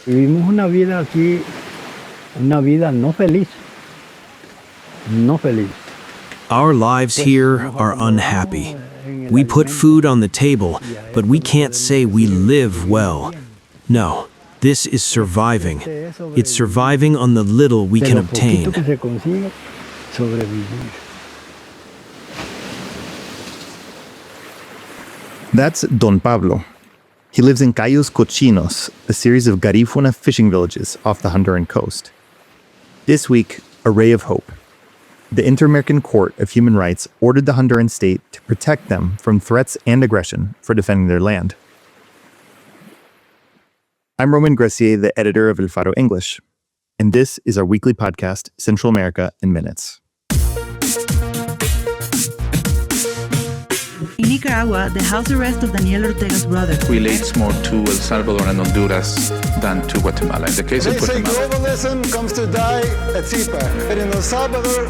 Vivimos una vida aquí, una vida no feliz. No feliz. Our lives here are unhappy. We put food on the table, but we can't say we live well. No, this is surviving. It's surviving on the little we can obtain. That's Don Pablo. He lives in Cayos Cochinos, a series of Garifuna fishing villages off the Honduran coast. This week, a ray of hope. The Inter-American Court of Human Rights ordered the Honduran state to protect them from threats and aggression for defending their land. I'm Roman Gressier, the editor of El Faro English, and this is our weekly podcast, Central America in Minutes. In Nicaragua, the house arrest of Daniel Ortega's brother relates more to El Salvador and Honduras than to Guatemala. In the case of Guatemala, globalism comes to die at CPAC, but in El Salvador,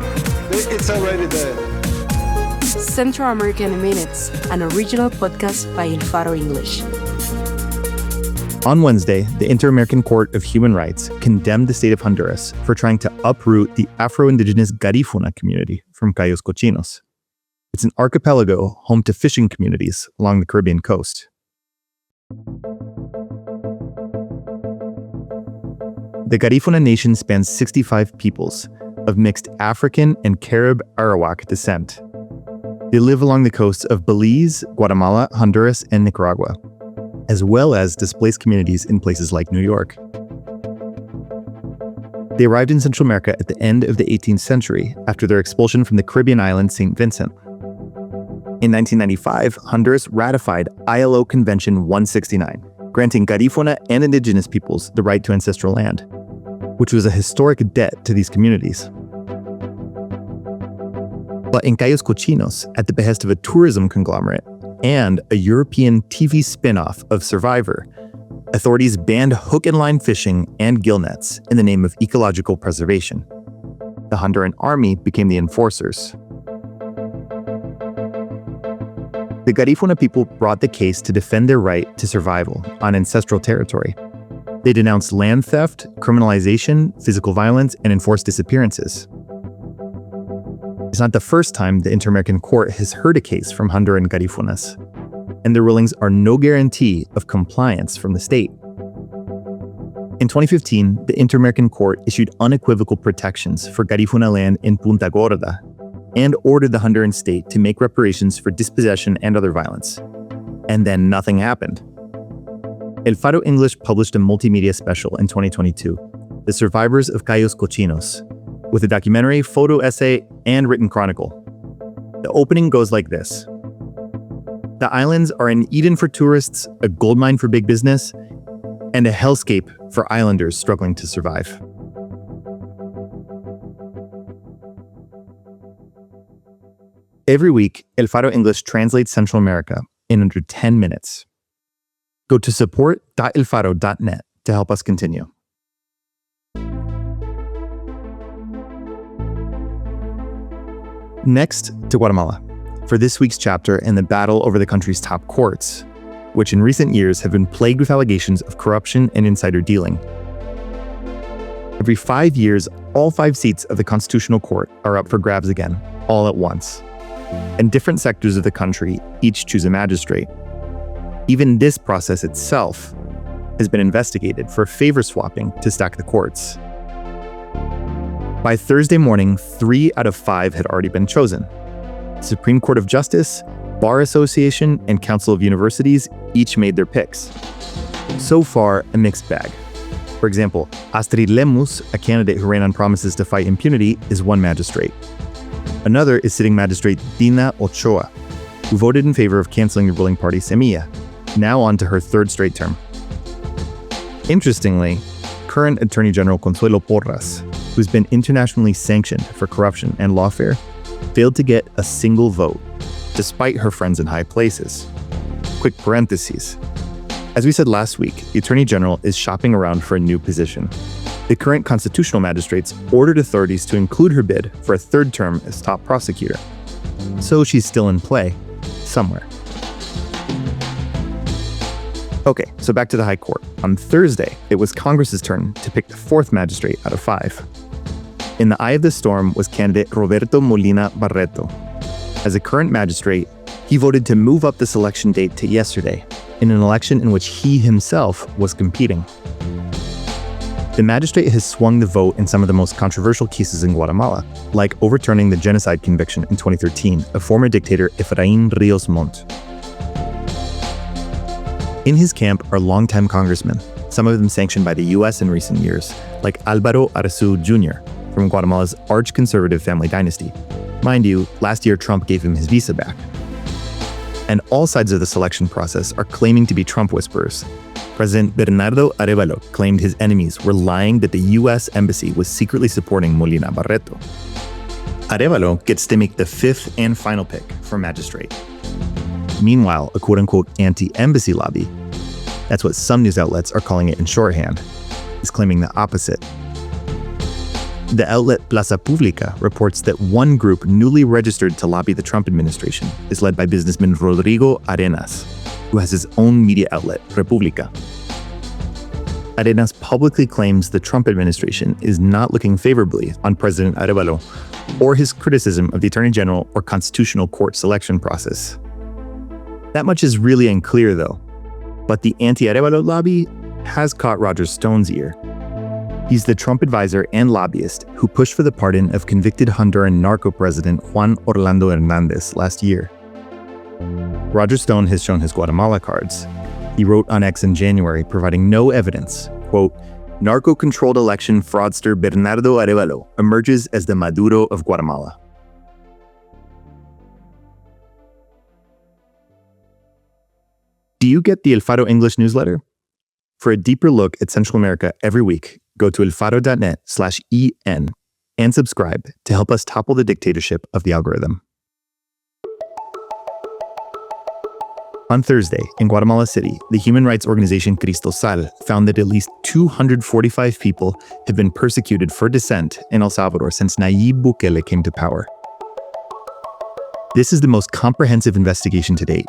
it's already dead. Central America in Minutes, an original podcast by El Faro English. On Wednesday, the Inter-American Court of Human Rights condemned the state of Honduras for trying to uproot the Afro-Indigenous Garifuna community from Cayos Cochinos. It's an archipelago home to fishing communities along the Caribbean coast. The Garifuna nation spans 65 peoples of mixed African and Carib Arawak descent. They live along the coasts of Belize, Guatemala, Honduras, and Nicaragua, as well as displaced communities in places like New York. They arrived in Central America at the end of the 18th century after their expulsion from the Caribbean island St. Vincent. In 1995, Honduras ratified ILO Convention 169, granting Garifuna and indigenous peoples the right to ancestral land, which was a historic debt to these communities. But in Cayos Cochinos, at the behest of a tourism conglomerate and a European TV spinoff of Survivor, authorities banned hook and line fishing and gill nets in the name of ecological preservation. The Honduran army became the enforcers. The Garifuna people brought the case to defend their right to survival on ancestral territory. They denounced land theft, criminalization, physical violence, and enforced disappearances. It's not the first time the Inter-American Court has heard a case from Honduran Garifunas, and the rulings are no guarantee of compliance from the state. In 2015, the Inter-American Court issued unequivocal protections for Garifuna land in Punta Gorda, and ordered the Honduran state to make reparations for dispossession and other violence. And then nothing happened. El Faro English published a multimedia special in 2022, The Survivors of Cayos Cochinos, with a documentary, photo essay, and written chronicle. The opening goes like this. The islands are an Eden for tourists, a goldmine for big business, and a hellscape for islanders struggling to survive. Every week, El Faro English translates Central America in under 10 minutes. Go to support.elfaro.net to help us continue. Next, to Guatemala, for this week's chapter in the battle over the country's top courts, which in recent years have been plagued with allegations of corruption and insider dealing. Every 5 years, all 5 seats of the Constitutional Court are up for grabs again, all at once. And different sectors of the country each choose a magistrate. Even this process itself has been investigated for favor swapping to stack the courts. By Thursday morning, 3 out of 5 had already been chosen. Supreme Court of Justice, Bar Association, and Council of Universities each made their picks. So far, a mixed bag. For example, Astrid Lemus, a candidate who ran on promises to fight impunity, is one magistrate. Another is sitting magistrate Dina Ochoa, who voted in favor of canceling the ruling party Semilla, now on to her 3rd straight term. Interestingly, current Attorney General Consuelo Porras, who's been internationally sanctioned for corruption and lawfare, failed to get a single vote, despite her friends in high places. Quick parentheses. As we said last week, the Attorney General is shopping around for a new position. The current constitutional magistrates ordered authorities to include her bid for a 3rd term as top prosecutor. So she's still in play, somewhere. Okay, so back to the High Court. On Thursday, it was Congress's turn to pick the fourth magistrate out of 5. In the eye of the storm was candidate Roberto Molina Barreto. As a current magistrate, he voted to move up the selection date to yesterday, in an election in which he himself was competing. The magistrate has swung the vote in some of the most controversial cases in Guatemala, like overturning the genocide conviction in 2013 of former dictator Efraín Ríos Montt. In his camp are longtime congressmen, some of them sanctioned by the US in recent years, like Álvaro Arzu Jr. from Guatemala's arch-conservative family dynasty. Mind you, last year Trump gave him his visa back. And all sides of the selection process are claiming to be Trump whisperers. President Bernardo Arévalo claimed his enemies were lying that the US embassy was secretly supporting Molina Barreto. Arévalo gets to make the 5th and final pick for magistrate. Meanwhile, a quote-unquote anti-embassy lobby, that's what some news outlets are calling it in shorthand, is claiming the opposite. The outlet Plaza Pública reports that one group newly registered to lobby the Trump administration is led by businessman Rodrigo Arenas, who has his own media outlet, República. Arenas publicly claims the Trump administration is not looking favorably on President Arévalo or his criticism of the Attorney General or Constitutional Court selection process. That much is really unclear, though. But the anti-Arévalo lobby has caught Roger Stone's ear. He's the Trump advisor and lobbyist who pushed for the pardon of convicted Honduran narco president Juan Orlando Hernández last year. Roger Stone has shown his Guatemala cards. He wrote on X in January, providing no evidence, quote, "Narco-controlled election fraudster Bernardo Arévalo emerges as the Maduro of Guatemala." Do you get the El Faro English newsletter? For a deeper look at Central America every week, go to elfaro.net/en and subscribe to help us topple the dictatorship of the algorithm. On Thursday, in Guatemala City, the human rights organization Cristosal found that at least 245 people have been persecuted for dissent in El Salvador since Nayib Bukele came to power. This is the most comprehensive investigation to date.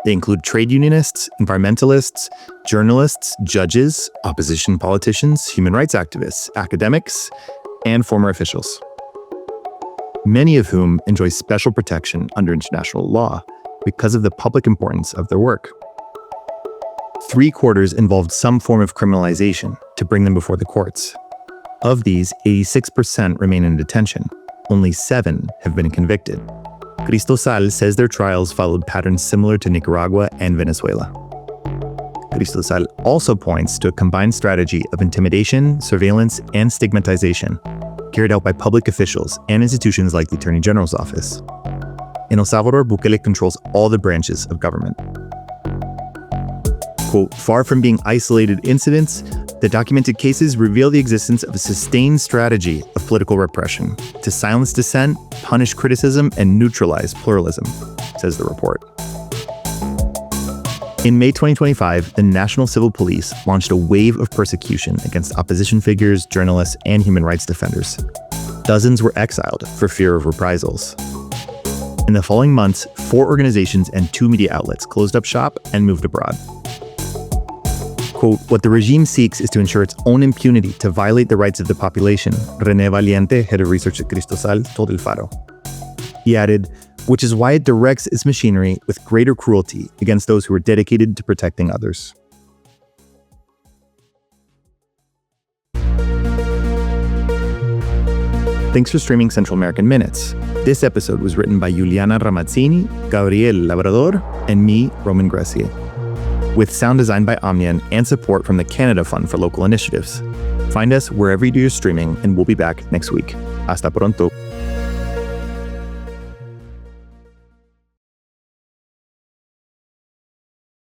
They include trade unionists, environmentalists, journalists, judges, opposition politicians, human rights activists, academics, and former officials, many of whom enjoy special protection under international law because of the public importance of their work. 3/4 involved some form of criminalization to bring them before the courts. Of these, 86% remain in detention. Only 7 have been convicted. Cristosal says their trials followed patterns similar to Nicaragua and Venezuela. Cristosal also points to a combined strategy of intimidation, surveillance, and stigmatization carried out by public officials and institutions like the Attorney General's office. In El Salvador, Bukele controls all the branches of government. Quote, "Far from being isolated incidents, the documented cases reveal the existence of a sustained strategy of political repression to silence dissent, punish criticism, and neutralize pluralism," says the report. In May 2025, the National Civil Police launched a wave of persecution against opposition figures, journalists, and human rights defenders. Dozens were exiled for fear of reprisals. In the following months, 4 organizations and 2 media outlets closed up shop and moved abroad. Quote, "What the regime seeks is to ensure its own impunity to violate the rights of the population," René Valiente, head of research at Cristosal, told El Faro. He added, "which is why it directs its machinery with greater cruelty against those who are dedicated to protecting others." Thanks for streaming Central American Minutes. This episode was written by Yuliana Ramazzini, Gabriel Labrador, and me, Roman Gressier, with sound design by Omnian and support from the Canada Fund for Local Initiatives. Find us wherever you do your streaming, and we'll be back next week. Hasta pronto.